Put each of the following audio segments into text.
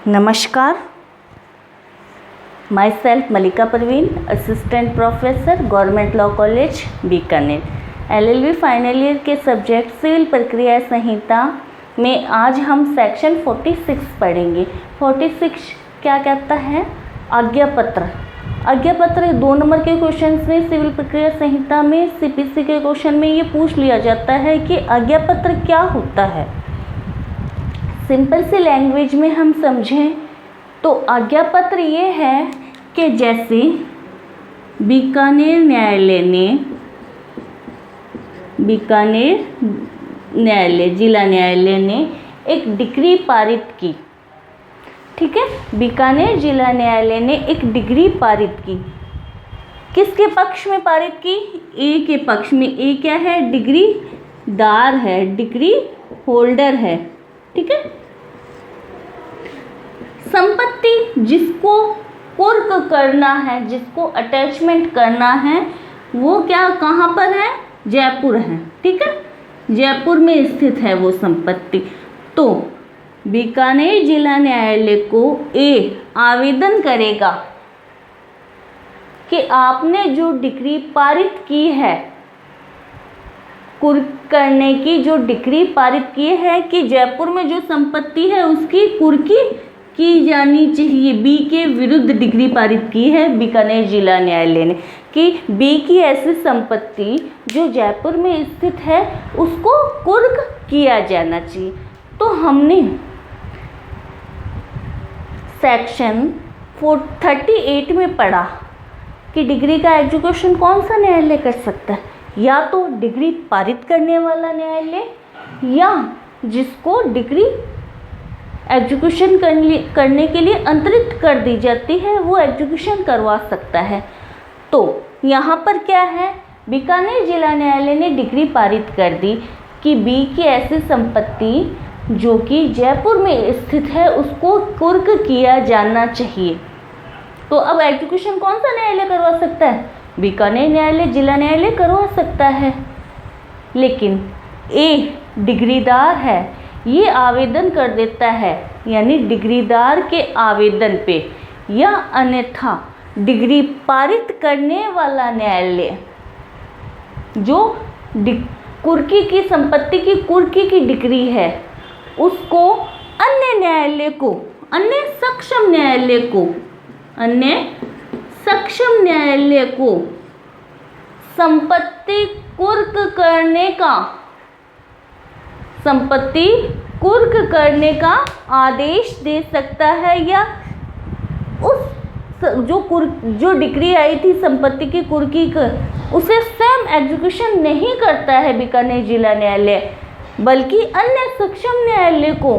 नमस्कार, myself Malika Parveen, assistant professor, government law college Bikaner. LLB final year के subject civil प्रक्रिया संहिता में आज हम सेक्शन 46 पढ़ेंगे। 46 क्या कहता है? आज्ञा पत्र। आज्ञा पत्र 2 नंबर के क्वेश्चन में सिविल प्रक्रिया संहिता में CPC के क्वेश्चन में ये पूछ लिया जाता है कि आज्ञा पत्र क्या होता है। सिंपल सी लैंग्वेज में हम समझें तो आज्ञा पत्र ये है कि जैसे बीकानेर न्यायालय जिला न्यायालय ने एक डिक्री पारित की, ठीक है। बीकानेर जिला न्यायालय ने एक डिग्री पारित की। किसके पक्ष में पारित की? ए के पक्ष में। ए क्या है? डिग्री दार है, डिग्री होल्डर है, ठीक है। संपत्ति जिसको कुर्क करना है, जिसको अटैचमेंट करना है, वो क्या कहाँ पर है? जयपुर है, ठीक है। जयपुर में स्थित है वो संपत्ति। तो बीकानेर जिला न्यायालय को आवेदन करेगा कि आपने जो डिक्री पारित की है, कुर्क करने की जो डिक्री पारित की है कि जयपुर में जो संपत्ति है उसकी कुर्की की जानी चाहिए। बी के विरुद्ध डिग्री पारित की है बीकानेर जिला न्यायालय ने कि बी की ऐसी संपत्ति जो जयपुर में स्थित है उसको कुर्क किया जाना चाहिए। तो हमने सेक्शन 38 में पढ़ा कि डिग्री का एग्जीक्यूशन कौन सा न्यायालय कर सकता है? या तो डिग्री पारित करने वाला न्यायालय, या जिसको डिग्री एग्जीक्यूशन करने के लिए अंतरित कर दी जाती है वो एग्जीक्यूशन करवा सकता है। तो यहाँ पर क्या है? बीकानेर जिला न्यायालय ने डिग्री पारित कर दी कि बी की ऐसी संपत्ति जो कि जयपुर में स्थित है उसको कुर्क किया जाना चाहिए। तो अब एग्जीक्यूशन कौन सा न्यायालय करवा सकता है? बीकानेर न्यायालय जिला न्यायालय करवा सकता है। लेकिन ए डिग्रीदार है, ये आवेदन कर देता है, यानी डिग्रीदार के आवेदन पे, या अन्यथा डिग्री पारित करने वाला न्यायालय जो कुर्की की संपत्ति की कुर्की की डिग्री है उसको अन्य सक्षम न्यायालय को संपत्ति कुर्क करने का आदेश दे सकता है, या उस जो डिग्री आई थी संपत्ति की कुर्की का उसे स्वयं एग्जीक्यूशन नहीं करता है बीकानेर जिला न्यायालय, बल्कि अन्य सक्षम न्यायालय को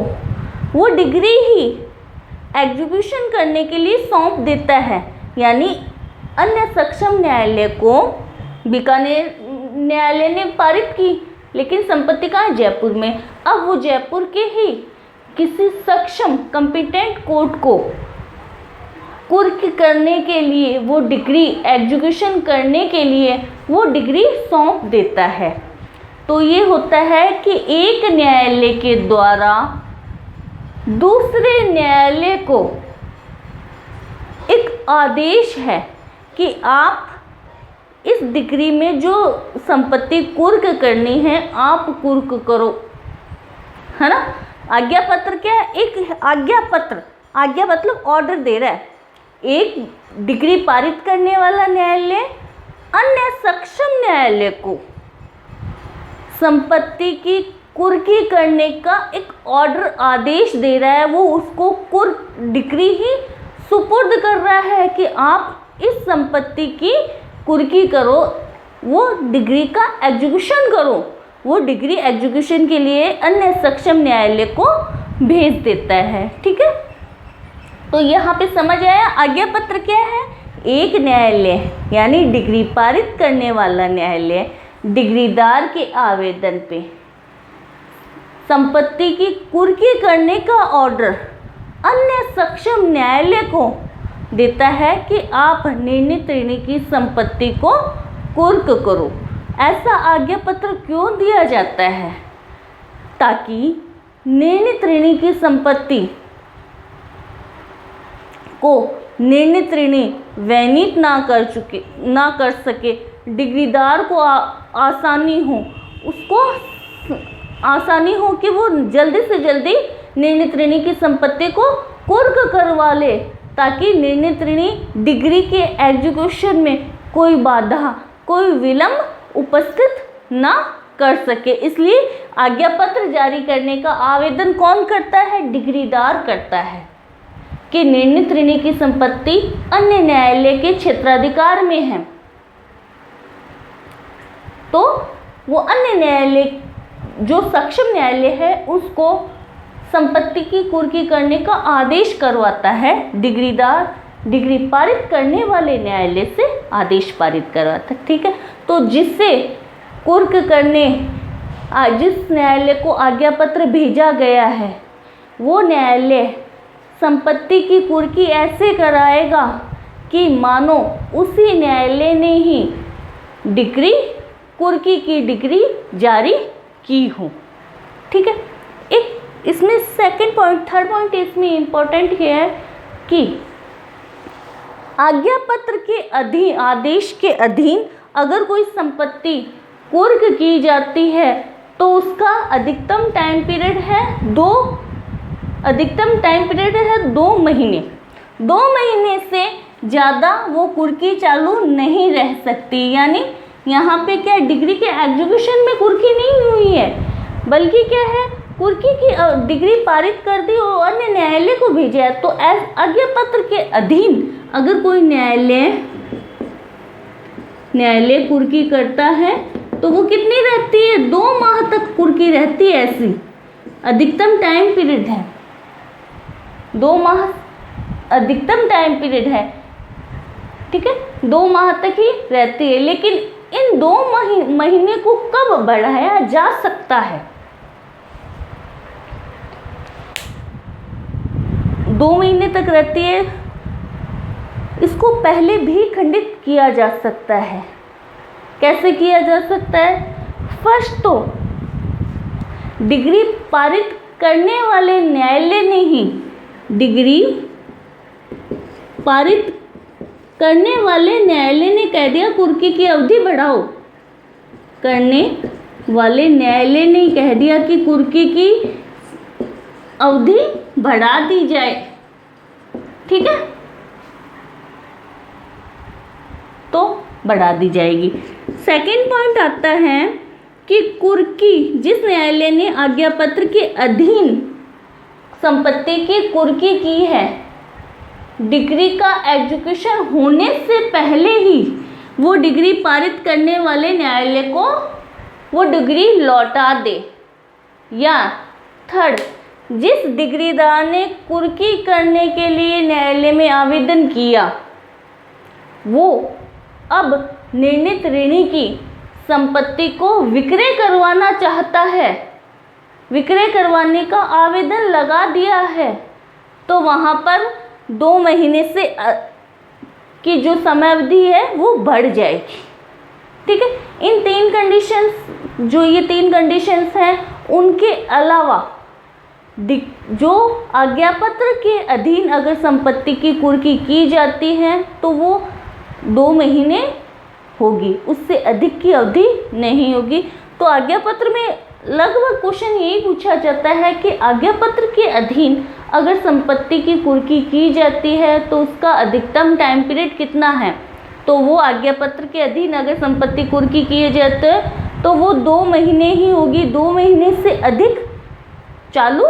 वो डिग्री ही एग्जीक्यूशन करने के लिए सौंप देता है। यानी अन्य सक्षम न्यायालय को बीकानेर न्यायालय ने पारित की, लेकिन संपत्ति कहाँ है? जयपुर में। अब वो जयपुर के ही किसी सक्षम कॉम्पिटेंट कोर्ट को कुर्क करने के लिए, वो डिग्री एग्जीक्यूशन करने के लिए वो डिग्री सौंप देता है। तो ये होता है कि एक न्यायालय के द्वारा दूसरे न्यायालय को एक आदेश है कि आप इस डिग्री में जो संपत्ति कुर्क करनी है आप कुर्क करो, है ना। आज्ञा पत्र क्या है? एक आज्ञा पत्र, आज्ञा मतलब ऑर्डर दे रहा है। एक डिग्री पारित करने वाला न्यायालय अन्य सक्षम न्यायालय को संपत्ति की कुर्की करने का एक ऑर्डर आदेश दे रहा है, वो उसको कुर्क डिग्री ही सुपुर्द कर रहा है कि आप इस संपत्ति की कुर्की करो, वो डिग्री का एग्जीक्यूशन करो। वो डिग्री एग्जीक्यूशन के लिए अन्य सक्षम न्यायालय को भेज देता है, ठीक है। तो यहाँ पे समझ आया आज्ञा पत्र क्या है? एक न्यायालय यानी डिग्री पारित करने वाला न्यायालय डिग्रीदार के आवेदन पे संपत्ति की कुर्की करने का ऑर्डर अन्य सक्षम न्यायालय को देता है कि आप निर्णीत श्रेणी की संपत्ति को कुर्क करो। ऐसा आज्ञा पत्र क्यों दिया जाता है? ताकि निर्णीत श्रेणी की संपत्ति को निर्णित ऋणी वैनित ना कर सके, डिग्रीदार को आसानी हो कि वो जल्दी से जल्दी निर्णित ऋणी की संपत्ति को कुर्क करवा ले, ताकि निर्णित ऋणी डिग्री के एग्जीक्यूशन में कोई बाधा, कोई विलंब उपस्थित ना कर सके। इसलिए आज्ञा पत्र जारी करने का आवेदन कौन करता है? डिग्रीदार करता है कि निर्णित ऋणी की संपत्ति अन्य न्यायालय के क्षेत्राधिकार में है, तो वो अन्य न्यायालय जो सक्षम न्यायालय है उसको संपत्ति की कुर्की करने का आदेश करवाता है। डिग्रीदार डिग्री पारित करने वाले न्यायालय से आदेश पारित करवाता है। ठीक है, तो जिससे कुर्क करने जिस न्यायालय को आज्ञा पत्र भेजा गया है वो न्यायालय संपत्ति की कुर्की ऐसे कराएगा कि मानो उसी न्यायालय ने ही कुर्की की डिग्री जारी की हो। ठीक है, एक इसमें थर्ड पॉइंट इसमें इम्पोर्टेंट है कि आज्ञा पत्र के आदेश के अधीन अगर कोई संपत्ति कुर्क की जाती है तो उसका अधिकतम टाइम पीरियड है 2 महीने। 2 महीने से ज़्यादा वो कुर्की चालू नहीं रह सकती। यानी यहाँ पे क्या डिग्री के एग्जीक्यूशन में कुर्की नहीं हुई है, बल्कि क्या है, कुर्की की डिग्री पारित कर दी और अन्य न्यायालय को भेजा है। तो आज्ञा पत्र के अधीन अगर कोई न्यायालय कुर्की करता है तो वो कितनी रहती है? 2 माह तक कुर्की रहती है। ऐसी अधिकतम टाइम पीरियड है, 2 माह अधिकतम टाइम पीरियड है। ठीक है, 2 माह तक ही रहती है। लेकिन इन 2 महीने को कब बढ़ाया जा सकता है? 2 महीने तक रहती है, इसको पहले भी खंडित किया जा सकता है। कैसे किया जा सकता है? फर्स्ट तो डिग्री पारित करने वाले न्यायालय ने ही डिग्री पारित करने वाले न्यायालय ने कह दिया कुर्की की अवधि बढ़ाओ। करने वाले न्यायालय ने कह दिया कि कुर्की की अवधि बढ़ा दी जाए। ठीक है, तो बढ़ा दी जाएगी। सेकंड पॉइंट आता है कि कुर्की जिस न्यायालय ने आज्ञा पत्र के अधीन संपत्ति की कुर्की की है, डिग्री का एग्जीक्यूशन होने से पहले ही वो डिग्री पारित करने वाले न्यायालय को वो डिग्री लौटा दे। या थर्ड, जिस डिग्रीदार ने कुर्की करने के लिए न्यायालय में आवेदन किया वो अब निर्णित ऋणी की संपत्ति को विक्रय करवाना चाहता है, विक्रय करवाने का आवेदन लगा दिया है, तो वहाँ पर 2 महीने से की जो समय अवधि है वो बढ़ जाएगी। ठीक है, इन 3 कंडीशंस, जो ये 3 कंडीशंस हैं, उनके अलावा जो आज्ञा पत्र के अधीन अगर संपत्ति की कुर्की की जाती है तो वो 2 महीने होगी, उससे अधिक की अवधि नहीं होगी। तो आज्ञा पत्र में लगभग क्वेश्चन यही पूछा जाता है कि आज्ञा पत्र के अधीन अगर संपत्ति की कुर्की की जाती है तो उसका अधिकतम टाइम पीरियड कितना है? तो वो आज्ञा पत्र के अधीन अगर संपत्ति कुर्की किए जाते हैं तो वो 2 महीने ही होगी, 2 महीने से अधिक चालू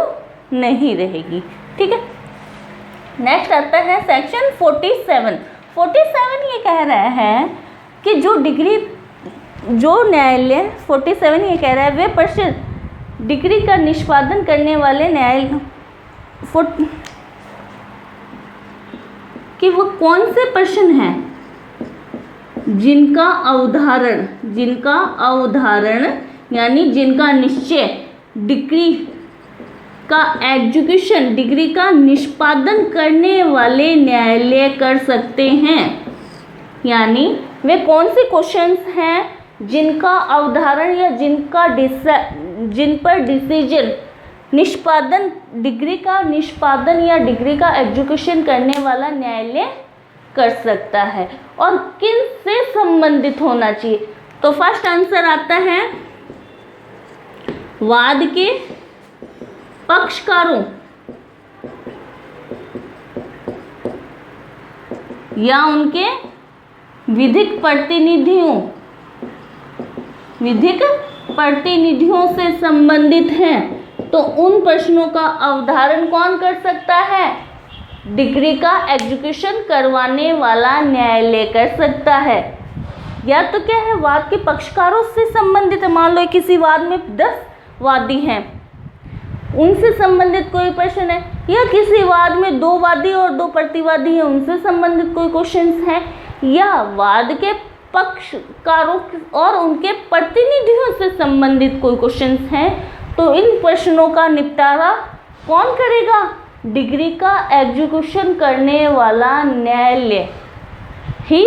नहीं रहेगी। ठीक है, नेक्स्ट आता है सेक्शन 47 ये कह रहा है कि जो न्यायालय 47 ये कह रहा है वे प्रश्न डिग्री का निष्पादन करने वाले न्यायालय कि वो कौन से प्रश्न हैं जिनका अवधारण यानी जिनका निश्चय डिग्री का एग्जीक्यूशन, डिग्री का निष्पादन करने वाले न्यायालय कर सकते हैं। यानी वे कौन से क्वेश्चंस हैं जिनका अवधारण या जिन पर डिसीजन निष्पादन, डिग्री का निष्पादन या डिग्री का एग्जीक्यूशन करने वाला न्यायालय कर सकता है। और किन से संबंधित होना चाहिए? तो फर्स्ट आंसर आता है वाद के पक्षकारों या उनके विधिक प्रतिनिधियों से संबंधित हैं। तो उन प्रश्नों का अवधारण कौन कर सकता है? डिग्री का एग्जीक्यूशन करवाने वाला न्यायालय कर सकता है। या तो क्या है, वाद के पक्षकारों से संबंधित है, मान लो किसी वाद में 10 वादी हैं, उनसे संबंधित कोई प्रश्न है, या किसी वाद में 2 वादी और 2 प्रतिवादी हैं, उनसे संबंधित कोई क्वेश्चंस हैं, या वाद के पक्षकारों और उनके प्रतिनिधियों से संबंधित कोई क्वेश्चंस हैं, तो इन प्रश्नों का निपटारा कौन करेगा? डिग्री का एग्जीक्यूशन करने वाला न्यायालय ही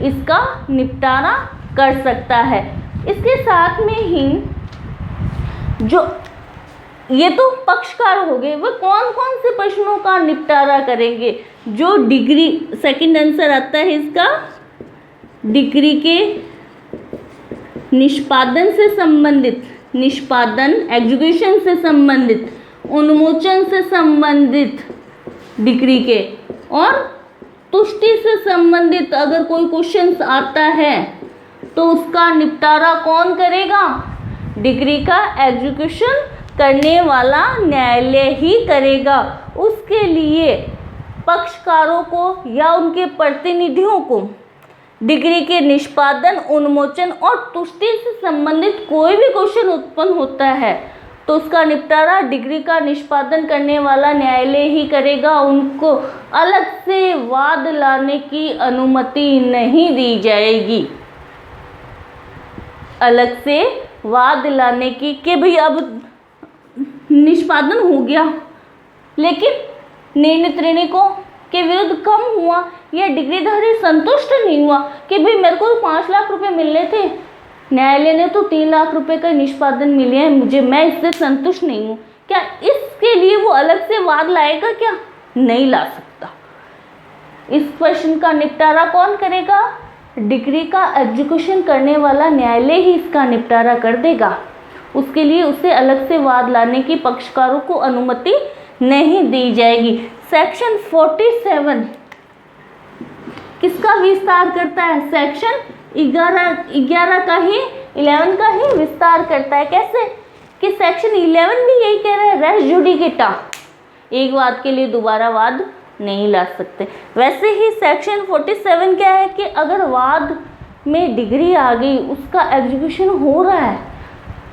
इसका निपटारा कर सकता है। इसके साथ में ही जो ये तो पक्षकार हो गए, वो कौन कौन से प्रश्नों का निपटारा करेंगे? जो डिग्री, सेकंड आंसर आता है इसका, डिग्री के निष्पादन से संबंधित, निष्पादन एग्जीक्यूशन से संबंधित, उन्मोचन से संबंधित डिग्री के, और तुष्टि से संबंधित अगर कोई क्वेश्चन आता है तो उसका निपटारा कौन करेगा? डिग्री का एग्जीक्यूशन करने वाला न्यायालय ही करेगा। उसके लिए पक्षकारों को या उनके प्रतिनिधियों को डिग्री के निष्पादन, उन्मोचन और तुष्टि से संबंधित कोई भी क्वेश्चन उत्पन्न होता है तो उसका निपटारा डिग्री का निष्पादन करने वाला न्यायालय ही करेगा। उनको अलग से वाद लाने की अनुमति नहीं दी जाएगी। अलग से वाद लाने की कि भाई अब निष्पादन हो गया लेकिन निर्णित ऋणिकों के विरुद्ध कम हुआ या डिग्रीधारी संतुष्ट नहीं हुआ कि भाई मेरे को 5 लाख रुपए मिलने थे, न्यायालय ने तो 3 लाख रुपए का निष्पादन मिले हैं मुझे, मैं इससे संतुष्ट नहीं हूँ, क्या इसके लिए वो अलग से वाद लाएगा? क्या नहीं ला सकता। इस प्रश्न का निपटारा कौन करेगा? डिग्री का एग्जीक्यूशन करने वाला न्यायालय ही इसका निपटारा कर देगा। उसके लिए उसे अलग से वाद लाने की पक्षकारों को अनुमति नहीं दी जाएगी। सेक्शन 47 किसका विस्तार करता है? सेक्शन 11 का ही 11 का ही विस्तार करता है। कैसे कि सेक्शन 11 भी यही कह रहा है, रेस जुडिकेटा, एक वाद के लिए दोबारा वाद नहीं ला सकते। वैसे ही सेक्शन 47 क्या है कि अगर वाद में डिग्री आ गई, उसका एग्जीक्यूशन हो रहा है,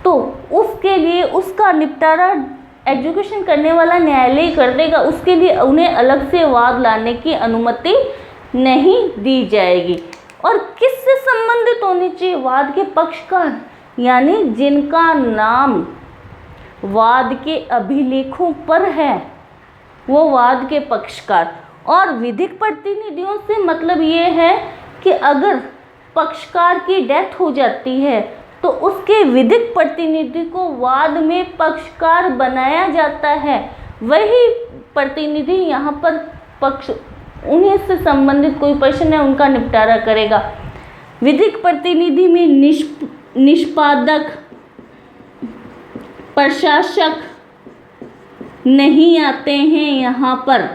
तो उसके लिए उसका निपटारा एग्जीक्यूशन करने वाला न्यायालय कर देगा। उसके लिए उन्हें अलग से वाद लाने की अनुमति नहीं दी जाएगी। और किससे संबंधित होनी चाहिए? वाद के पक्षकार, यानी जिनका नाम वाद के अभिलेखों पर है वो वाद के पक्षकार। और विधिक प्रतिनिधियों से मतलब ये है कि अगर पक्षकार की डेथ हो जाती है तो उसके विधिक प्रतिनिधि को वाद में पक्षकार बनाया जाता है। वही प्रतिनिधि यहाँ पर पक्ष, उन्हीं से संबंधित कोई प्रश्न है उनका निपटारा करेगा। विधिक प्रतिनिधि में निष्पादक, प्रशासक नहीं आते हैं यहाँ पर,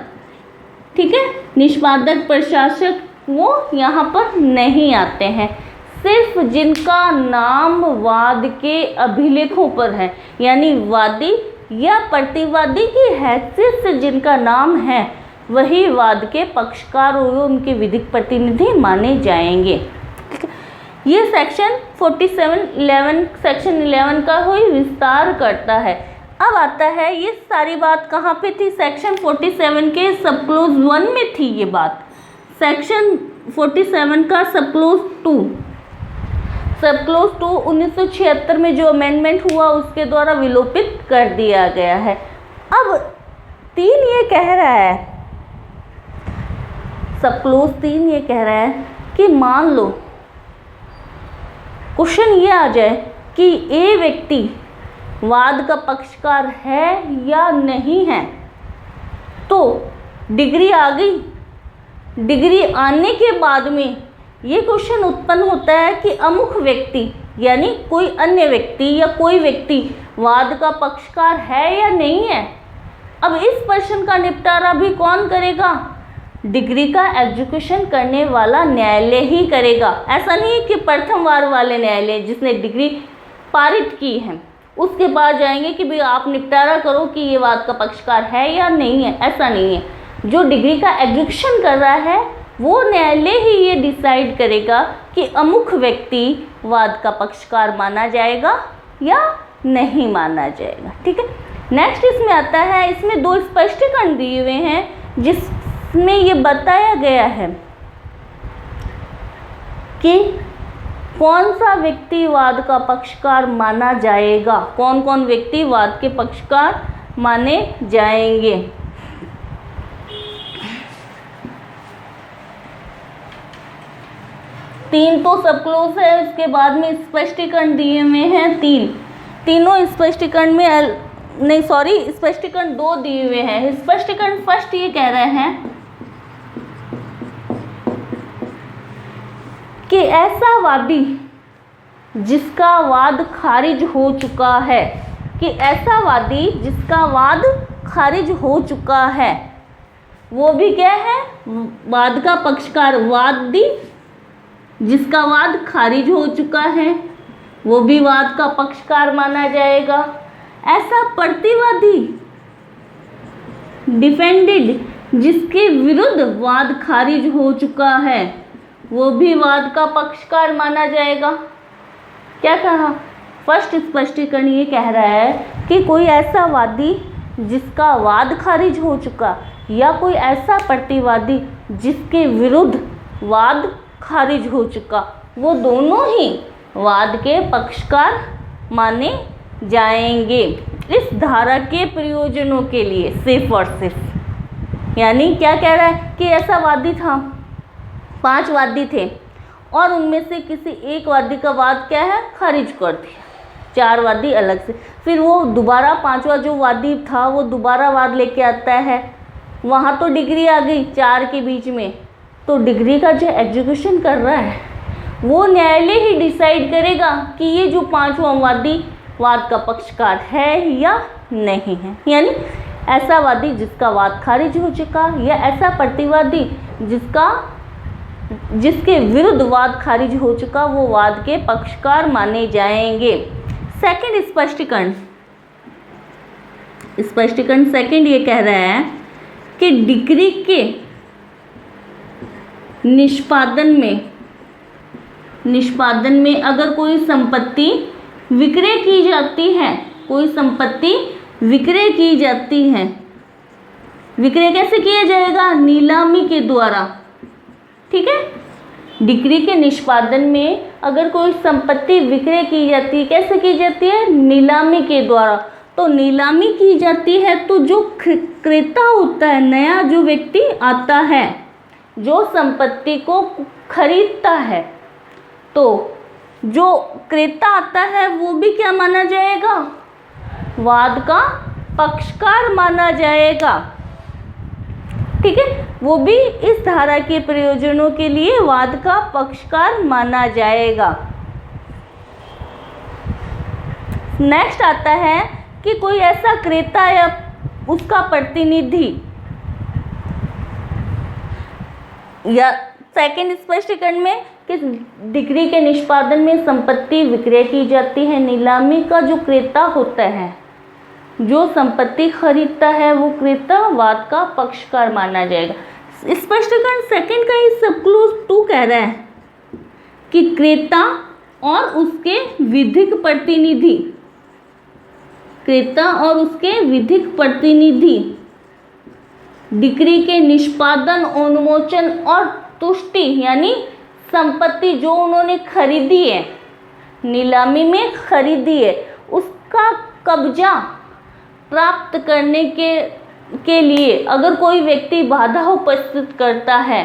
ठीक है। निष्पादक, प्रशासक वो यहाँ पर नहीं आते हैं। सिर्फ जिनका नाम वाद के अभिलेखों पर है, यानी वादी या प्रतिवादी की हैसियत से जिनका नाम है, वही वाद के पक्षकार और उनके विधिक प्रतिनिधि माने जाएंगे। ये सेक्शन 47 सेक्शन 11 का ही विस्तार करता है। अब आता है, ये सारी बात कहाँ पे थी? सेक्शन 47 के सब क्लोज 1 में थी ये बात। सेक्शन 47 का सब क्लोज 2 1976 में जो अमेंडमेंट हुआ उसके द्वारा विलोपित कर दिया गया है। अब 3 ये कह रहा है, सब क्लोज 3 ये कह रहा है कि मान लो क्वेश्चन ये आ जाए कि ए व्यक्ति वाद का पक्षकार है या नहीं है। तो डिग्री आ गई। डिग्री आने के बाद में ये क्वेश्चन उत्पन्न होता है कि अमुक व्यक्ति यानी कोई अन्य व्यक्ति या कोई व्यक्ति वाद का पक्षकार है या नहीं है। अब इस प्रश्न का निपटारा भी कौन करेगा? डिग्री का एग्जीक्यूशन करने वाला न्यायालय ही करेगा। ऐसा नहीं है कि प्रथम वार वाले न्यायालय जिसने डिग्री पारित की है उसके पास जाएंगे कि भाई आप निपटारा करो कि ये वाद का पक्षकार है या नहीं है। ऐसा नहीं है। जो डिग्री का एग्जीक्यूशन कर रहा है वो न्यायालय ही ये डिसाइड करेगा कि अमुक व्यक्ति वाद का पक्षकार माना जाएगा या नहीं माना जाएगा। ठीक है। नेक्स्ट इसमें आता है, इसमें 2 स्पष्टीकरण दिए हुए हैं जिसमें ये बताया गया है कि कौन सा व्यक्ति वाद का पक्षकार माना जाएगा, कौन कौन व्यक्ति वाद के पक्षकार माने जाएंगे। तीन तो सब क्लोज है, उसके बाद में स्पष्टीकरण दिए हुए हैं तीनों स्पष्टीकरण में नहीं सॉरी स्पष्टीकरण 2 दिए हुए हैं। स्पष्टीकरण फर्स्ट ये कह रहे हैं कि ऐसा वादी जिसका वाद खारिज हो चुका है, कि ऐसा वादी जिसका वाद खारिज हो चुका है वो भी क्या है? वाद का पक्षकार। वादी जिसका वाद खारिज हो चुका है वो भी वाद का पक्षकार माना जाएगा। ऐसा प्रतिवादी डिफेंडेड जिसके विरुद्ध वाद खारिज हो चुका है वो भी वाद का पक्षकार माना जाएगा। क्या कहा? फर्स्ट स्पष्टीकरण ये कह रहा है कि कोई ऐसा वादी जिसका वाद खारिज हो चुका या कोई ऐसा प्रतिवादी जिसके विरुद्ध वाद खारिज हो चुका, वो दोनों ही वाद के पक्षकार माने जाएंगे इस धारा के प्रयोजनों के लिए, सिर्फ और सिर्फ। यानी क्या कह रहा है कि ऐसा वादी था, 5 वादी थे और उनमें से किसी एक वादी का वाद क्या है? खारिज कर दिया, 4 वादी अलग से। फिर वो दोबारा 5वां जो वादी था वो दोबारा वाद लेके आता है, वहाँ तो डिग्री आ गई 4 के बीच में। तो डिग्री का जो एग्जीक्यूशन कर रहा है वो न्यायालय ही डिसाइड करेगा कि ये जो 5वां वादी वाद का पक्षकार है या नहीं है। यानी ऐसा वादी जिसका वाद खारिज हो चुका या ऐसा प्रतिवादी जिसके विरुद्ध वाद खारिज हो चुका वो वाद के पक्षकार माने जाएंगे। सेकंड स्पष्टीकरण सेकंड ये कह रहा है कि डिग्री के निष्पादन में अगर कोई संपत्ति विक्रय की जाती है, कोई संपत्ति विक्रय की जाती है, विक्रय कैसे किया जाएगा? नीलामी के द्वारा। ठीक है। डिग्री के निष्पादन में अगर कोई संपत्ति विक्रय की जाती है, कैसे की जाती है? नीलामी के द्वारा। तो नीलामी की जाती है तो जो क्रेता होता है, नया जो व्यक्ति आता है जो संपत्ति को खरीदता है, तो जो क्रेता आता है वो भी क्या माना जाएगा? वाद का पक्षकार माना जाएगा। ठीक है। वो भी इस धारा के प्रयोजनों के लिए वाद का पक्षकार माना जाएगा। नेक्स्ट आता है कि कोई ऐसा क्रेता या उसका प्रतिनिधि या सेकंड स्पष्टीकरण में कि डिग्री के निष्पादन में संपत्ति विक्रय की जाती है, नीलामी का जो क्रेता होता है, जो संपत्ति खरीदता है वो क्रेता वाद का पक्षकार माना जाएगा। स्पष्टीकरण सेकंड का इस सब क्लोज 2 कह रहा है कि क्रेता और उसके विधिक प्रतिनिधि, क्रेता और उसके विधिक प्रतिनिधि डिग्री के निष्पादन, उन्मोचन और तुष्टि यानी संपत्ति जो उन्होंने खरीदी है, नीलामी में खरीदी है, उसका कब्जा प्राप्त करने के लिए अगर कोई व्यक्ति बाधा उपस्थित करता है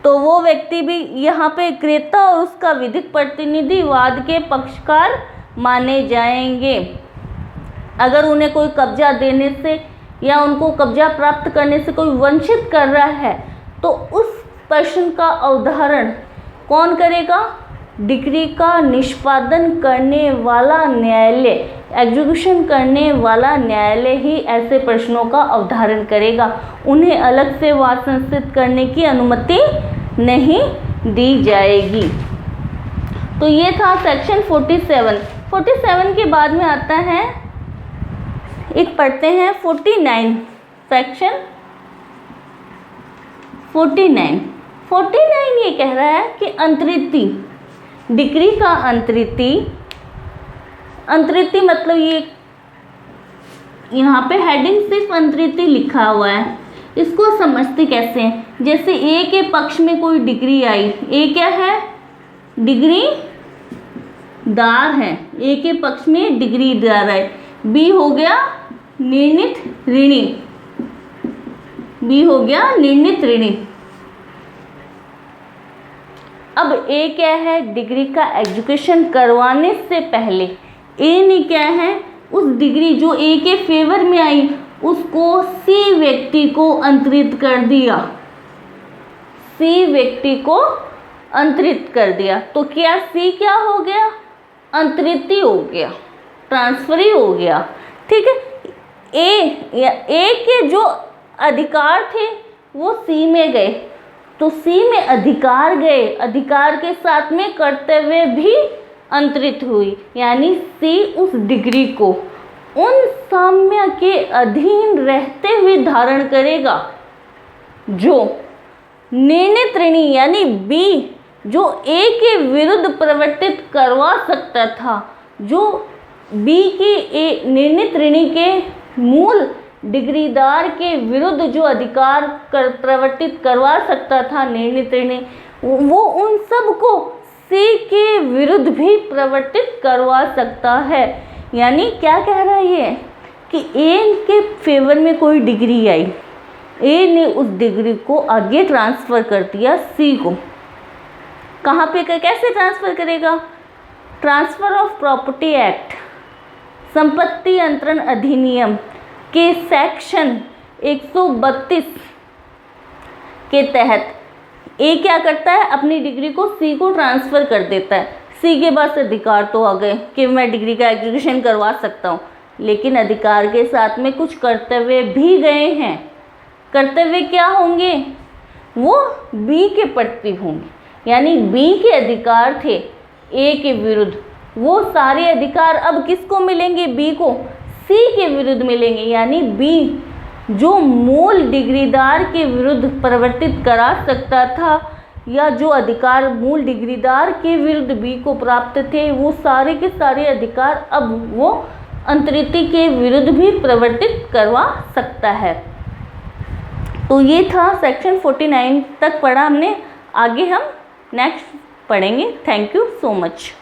तो वो व्यक्ति भी यहाँ पे क्रेता और उसका विधिक प्रतिनिधि वाद के पक्षकार माने जाएंगे। अगर उन्हें कोई कब्जा देने से या उनको कब्जा प्राप्त करने से कोई वंचित कर रहा है तो उस प्रश्न का अवधारण कौन करेगा? डिग्री का निष्पादन करने वाला न्यायालय, एग्जीक्यूशन करने वाला न्यायालय ही ऐसे प्रश्नों का अवधारण करेगा। उन्हें अलग से वाद संस्थित करने की अनुमति नहीं दी जाएगी। तो ये था सेक्शन 47। 47 के बाद में आता है, एक पढ़ते हैं 49, सेक्शन 49। 49 ये कह रहा है कि अंतरिति, डिग्री का अंतरिति, अंतरिति मतलब ये यहाँ पे हेडिंग सिर्फ अंतरिति लिखा हुआ है, इसको समझते कैसे हैं? जैसे ए के पक्ष में कोई डिग्री आई, ए क्या है? डिग्री दार है, ए के पक्ष में डिग्री दार है। बी हो गया निर्णित ऋणी, बी हो गया निर्णित ऋणी। अब ए क्या है? डिग्री का एग्जीक्यूशन करवाने से पहले ए ने क्या है, उस डिग्री जो ए के फेवर में आई उसको सी व्यक्ति को अंतरित कर दिया, सी व्यक्ति को अंतरित कर दिया। तो क्या सी क्या हो गया? अंतरित हो गया, ट्रांसफर ही हो गया। ठीक है, ए के जो अधिकार थे वो सी में गए, तो सी में अधिकार गए, अधिकार के साथ में कर्तव्य भी अंतरित हुई, यानी सी उस डिग्री को उन साम्य के अधीन रहते हुए धारण करेगा जो निर्णित ऋणी यानी बी जो ए के विरुद्ध प्रवर्तित करवा सकता था, जो बी के ए निर्णित ऋणी के मूल डिग्रीदार के विरुद्ध जो अधिकार प्रवर्तित करवा सकता था निर्णित ऋणी, वो उन सब को सी के विरुद्ध भी प्रवर्तित करवा सकता है। यानी क्या कह रहा है ये कि ए के फेवर में कोई डिग्री आई, ए ने उस डिग्री को आगे ट्रांसफ़र कर दिया सी को। कहाँ पे कैसे ट्रांसफ़र करेगा? ट्रांसफ़र ऑफ प्रॉपर्टी एक्ट, संपत्ति अंतरण अधिनियम के सेक्शन 132 के तहत ए क्या करता है? अपनी डिग्री को सी को ट्रांसफ़र कर देता है। सी के पास अधिकार तो आ गए कि मैं डिग्री का एग्जीक्यूशन करवा सकता हूँ, लेकिन अधिकार के साथ में कुछ कर्तव्य भी गए हैं। कर्तव्य क्या होंगे? वो बी के प्रति होंगे, यानी बी के अधिकार थे ए के विरुद्ध, वो सारे अधिकार अब किसको मिलेंगे? बी को सी के विरुद्ध मिलेंगे। यानी बी जो मूल डिग्रीदार के विरुद्ध प्रवर्तित करा सकता था या जो अधिकार मूल डिग्रीदार के विरुद्ध बी को प्राप्त थे, वो सारे के सारे अधिकार अब वो अंतरिति के विरुद्ध भी प्रवर्तित करवा सकता है। तो ये था सेक्शन 49 तक पढ़ा हमने, आगे हम नेक्स्ट पढ़ेंगे। Thank you so much.